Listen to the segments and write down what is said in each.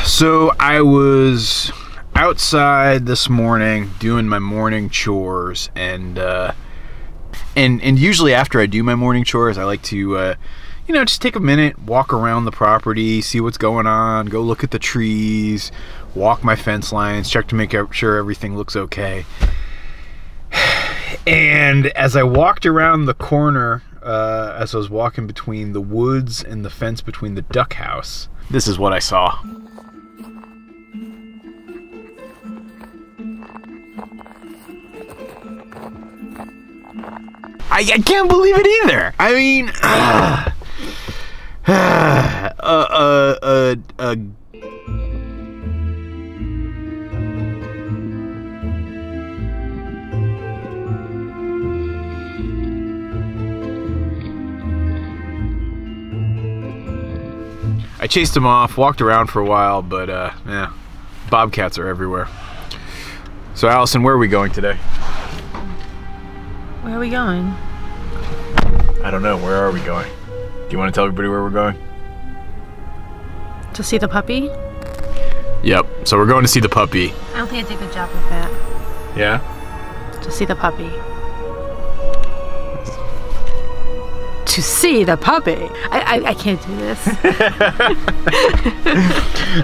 So I was outside this morning doing my morning chores, and usually after I do my morning chores, I like to you know, just take a minute, walk around the property, see what's going on, go look at the trees, walk my fence lines, check to make sure everything looks okay. And as I walked around the corner, as I was walking between the woods and the fence between the duck house, this is what I saw. I can't believe it either. I mean, I chased him off, walked around for a while, but yeah, bobcats are everywhere. So Allison, where are we going today? Where are we going? I don't know. Where are we going? Do you want to tell everybody where we're going? To see the puppy? Yep. So we're going to see the puppy. I don't think I did a good job with that. Yeah? To see the puppy. To see the puppy. I can't do this.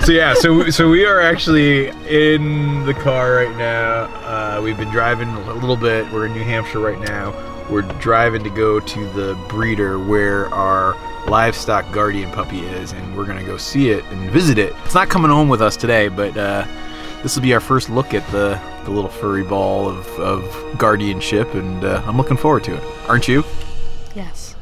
So yeah, so we are actually in the car right now. We've been driving a little bit. We're in New Hampshire right now. We're driving to go to the breeder where our livestock guardian puppy is, and we're gonna go see it and visit it. It's not coming home with us today, but this will be our first look at the little furry ball of guardianship, and I'm looking forward to it. Aren't you? Yes.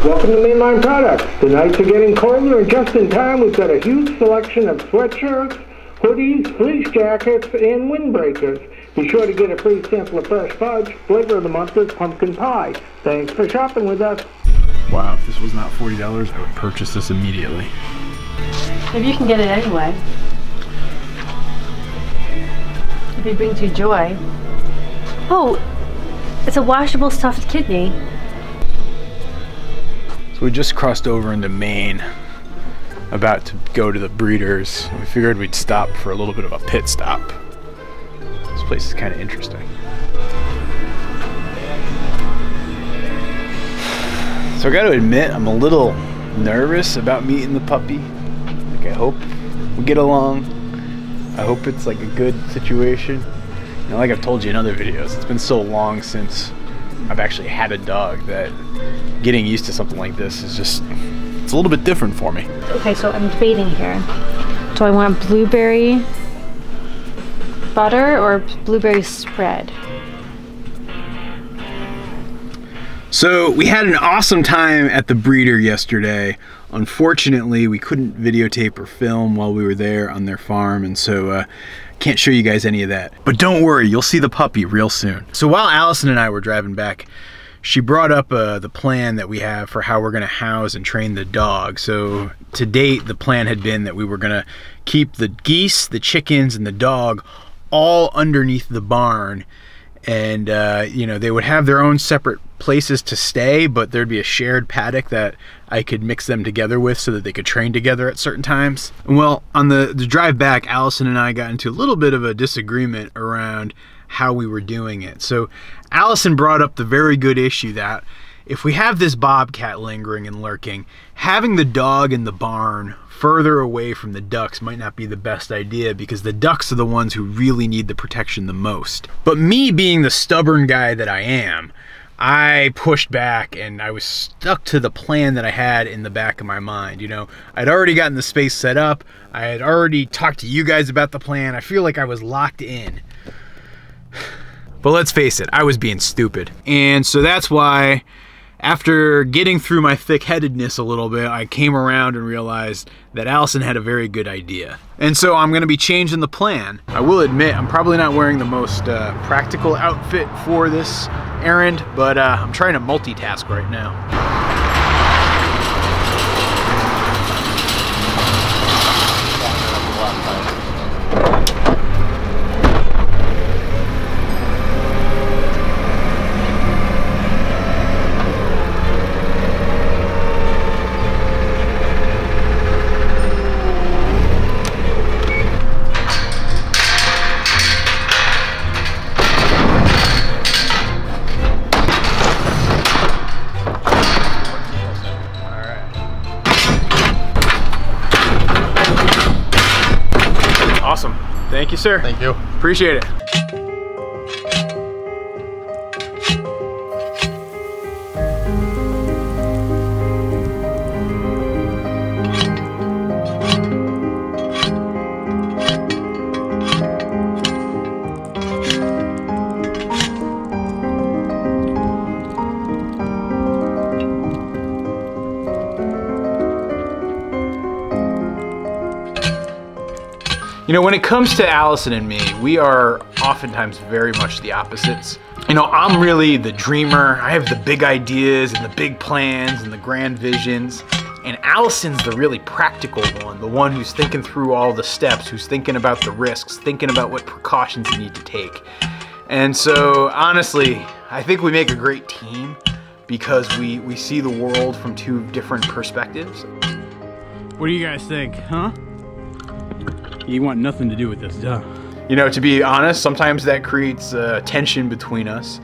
Welcome to Mainline Products. The nights are getting colder, and just in time we've got a huge selection of sweatshirts, hoodies, fleece jackets, and windbreakers. Be sure to get a free sample of fresh fudge. Flavor of the month is pumpkin pie. Thanks for shopping with us. Wow, if this was not $40, I would purchase this immediately. Maybe you can get it anyway. If it brings you joy. Oh, it's a washable stuffed kidney. So we just crossed over into Maine, about to go to the breeders. We figured we'd stop for a little bit of a pit stop. This place is kind of interesting. So I got to admit, I'm a little nervous about meeting the puppy. Like, I hope we get along. I hope it's like a good situation. You know, like I've told you in other videos, it's been so long since I've actually had a dog that getting used to something like this is just, it's a little bit different for me. Okay, so I'm debating here. Do I want blueberry butter or blueberry spread? So we had an awesome time at the breeder yesterday. Unfortunately, we couldn't videotape or film while we were there on their farm, and so can't show you guys any of that. But don't worry, you'll see the puppy real soon. So while Allison and I were driving back, she brought up the plan that we have for how we're gonna house and train the dog. So to date, the plan had been that we were gonna keep the geese, the chickens, and the dog all underneath the barn. And you know, they would have their own separate places to stay, but there'd be a shared paddock that I could mix them together with so that they could train together at certain times. And well, on the drive back, Allison and I got into a little bit of a disagreement around how we were doing it. So Allison brought up the very good issue that if we have this bobcat lingering and lurking, having the dog in the barn further away from the ducks might not be the best idea, because the ducks are the ones who really need the protection the most. But me being the stubborn guy that I am, I pushed back and I was stuck to the plan that I had in the back of my mind. You know, I'd already gotten the space set up. I had already talked to you guys about the plan. I feel like I was locked in. But let's face it, I was being stupid. And so that's why After getting through my thick-headedness a little bit, I came around and realized that Allison had a very good idea. And so I'm gonna be changing the plan. I will admit, I'm probably not wearing the most practical outfit for this errand, but I'm trying to multitask right now. Awesome. Thank you, sir. Thank you. Appreciate it. You know, when it comes to Allison and me, we are oftentimes very much the opposites. You know, I'm really the dreamer. I have the big ideas and the big plans and the grand visions. And Allison's the really practical one, the one who's thinking through all the steps, who's thinking about the risks, thinking about what precautions you need to take. And so, honestly, I think we make a great team because we see the world from two different perspectives. What do you guys think, huh? You want nothing to do with this, duh. You know, to be honest, sometimes that creates tension between us.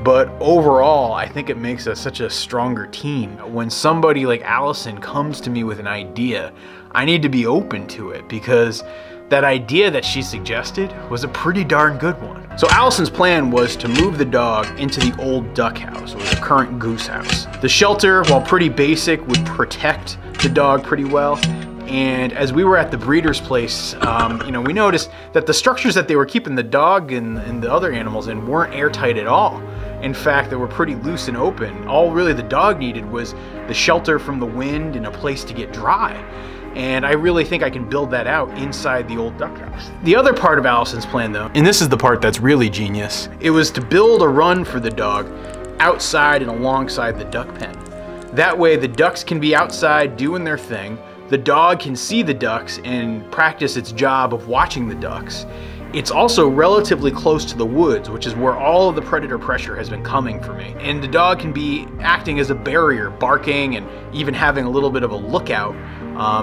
But overall, I think it makes us such a stronger team. When somebody like Allison comes to me with an idea, I need to be open to it because that idea that she suggested was a pretty darn good one. So Allison's plan was to move the dog into the old duck house, or the current goose house. The shelter, while pretty basic, would protect the dog pretty well. And as we were at the breeder's place, you know, we noticed that the structures that they were keeping the dog and the other animals in weren't airtight at all. In fact, they were pretty loose and open. All really the dog needed was the shelter from the wind and a place to get dry. And I really think I can build that out inside the old duck house. The other part of Allison's plan though, and this is the part that's really genius, it was to build a run for the dog outside and alongside the duck pen. That way the ducks can be outside doing their thing. The dog can see the ducks and practice its job of watching the ducks. It's also relatively close to the woods, which is where all of the predator pressure has been coming for me. And the dog can be acting as a barrier, barking and even having a little bit of a lookout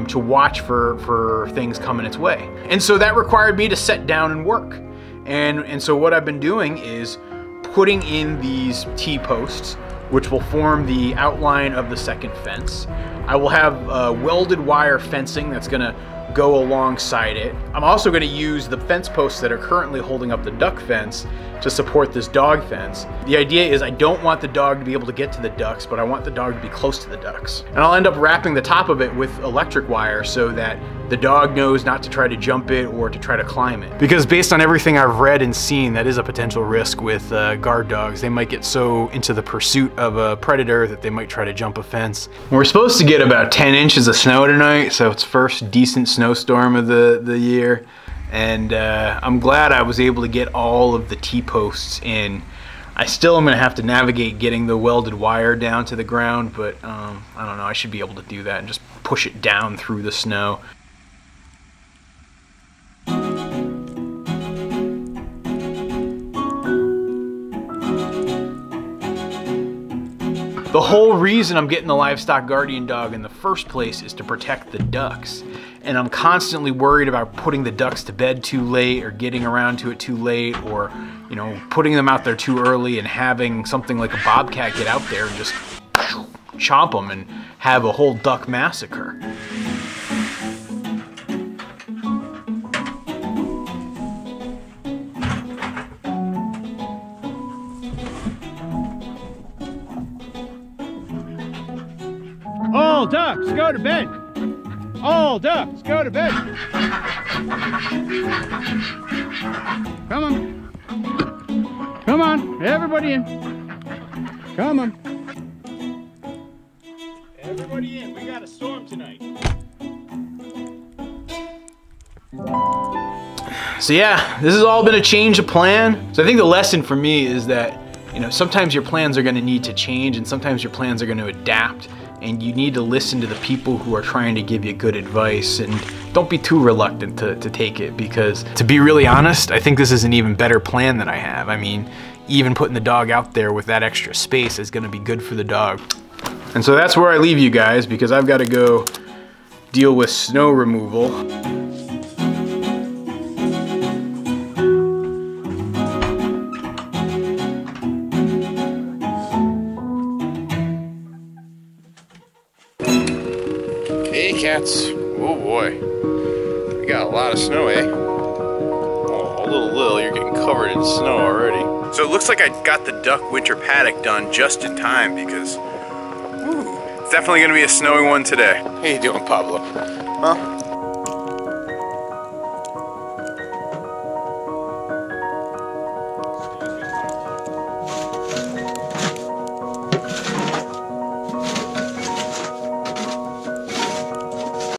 to watch for things coming its way. And so that required me to sit down and work. And so what I've been doing is putting in these T-posts, which will form the outline of the second fence. I will have welded wire fencing that's gonna go alongside it. I'm also gonna use the fence posts that are currently holding up the duck fence to support this dog fence. The idea is I don't want the dog to be able to get to the ducks, but I want the dog to be close to the ducks. And I'll end up wrapping the top of it with electric wire so that the dog knows not to try to jump it or to try to climb it. Because based on everything I've read and seen, that is a potential risk with guard dogs. They might get so into the pursuit of a predator that they might try to jump a fence. We're supposed to get about 10 inches of snow tonight, so it's first decent snowstorm of the year. And I'm glad I was able to get all of the T-posts in. I still am gonna have to navigate getting the welded wire down to the ground, but I don't know, I should be able to do that and just push it down through the snow. The whole reason I'm getting the livestock guardian dog in the first place is to protect the ducks. And I'm constantly worried about putting the ducks to bed too late or getting around to it too late, or, you know, putting them out there too early and having something like a bobcat get out there and just chomp them and have a whole duck massacre. All ducks, go to bed. All ducks, go to bed. Come on. Come on, everybody in. Come on. So yeah, this has all been a change of plan. So I think the lesson for me is that, you know, sometimes your plans are gonna need to change and sometimes your plans are gonna adapt, and you need to listen to the people who are trying to give you good advice, and don't be too reluctant to take it, because to be really honest, I think this is an even better plan than I have. I mean, even putting the dog out there with that extra space is gonna be good for the dog. And so that's where I leave you guys, because I've gotta go deal with snow removal. Hey cats, oh boy, we got a lot of snow, eh? Oh, little, you're getting covered in snow already. So it looks like I got the duck winter paddock done just in time, because it's definitely gonna be a snowy one today. How you doing, Pablo? Huh?